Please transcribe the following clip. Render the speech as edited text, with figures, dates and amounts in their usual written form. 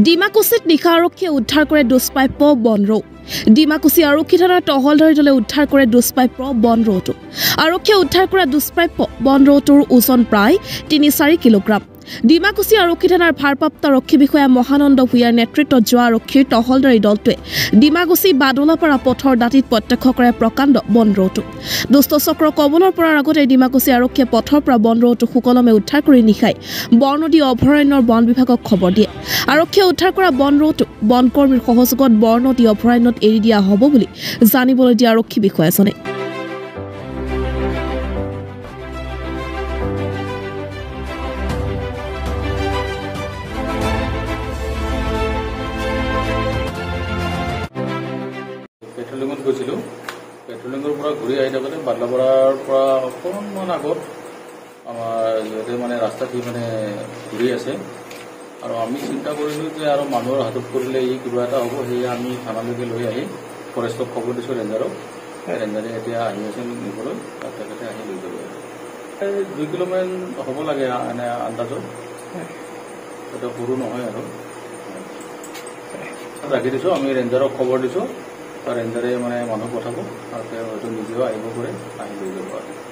ডিমাকুছিত নিশা আৰক্ষীয়ে উদ্ধাৰ কৰে দুষ্প্ৰাপ্য বনৰৌ। ডিমাকুছি আৰক্ষী থানাৰ টহলদাৰী দলে উদ্ধাৰ কৰে দুষ্প্ৰাপ্য বনৰৌটো। আৰক্ষীয়ে উদ্ধাৰ কৰা দুষ্প্ৰাপ্য বনৰৌটোৰ ওজন প্ৰায় ৩-৪ কিলোগ্ৰাম। ডিমাকুছি আৰক্ষী থানাৰ ভাৰপ্ৰাপ্ত আৰক্ষী বিষয়া মহানন্দ ভূঞাৰ নেতৃত্বত যোৱা আৰক্ষীৰ টহলদাৰী দলটোৱে ডিমাকুছি বাদলাপাৰা পথৰ দাঁতিত প্ৰত্যক্ষ কৰে প্ৰকাণ্ড বনৰৌটো। দুষ্ট চক্ৰৰ কবলৰ পৰাৰ আগতে ডিমাকুছি আৰক্ষীয়ে পথৰ পৰা বনৰৌটো সুকলমে উদ্ধাৰ কৰি নিশাই বৰনদী অভয়াৰণ্যৰ বন বিভাগক খবৰ দিয়ে। আৰক্ষীয়ে উদ্ধাৰ কৰা বনৰৌটো বনকৰ্মীৰ সহযোগত বৰনদী অভয়াৰণ্যত এৰি দিয়া হ'ব বুলি জানিবলৈ দিয়া আৰক্ষী বিষয়াজনে। পেট্ৰলিঙত গৈছিলোঁ। পেট্ৰলিঙৰ পৰা ঘূৰি আহি থাকোঁতে বাদলাপাৰাৰ পৰা অকণমান আগত আমাৰ ইয়াতে ৰাস্তাটি ঘূৰি আছে আৰু আমি চিন্তা কৰিলোঁ যে আৰু মানুহৰ হাতত কৰিলে ই কিবা এটা হ'ব। সেয়ে আমি থানালৈকে লৈ আহি ফৰেষ্টক খবৰ দিছোঁ ৰেঞ্জাৰক। ৰেঞ্জাৰে এতিয়া আহি আছে নিবলৈ, তেখেতে আহি লৈ যাব। 2 কিলোমিটাৰ হ'ব লাগে এনে আন্দাজত, এটা সৰু নহয় আৰু ৰাখি দিছোঁ। আমি ৰেঞ্জাৰক খবৰ দিছোঁ, ৰেঞ্জাৰে মানুহ পঠাব আৰু তেওঁ হয়তো নিজেও আহিব পাৰে, আহি লৈ যাব আৰু।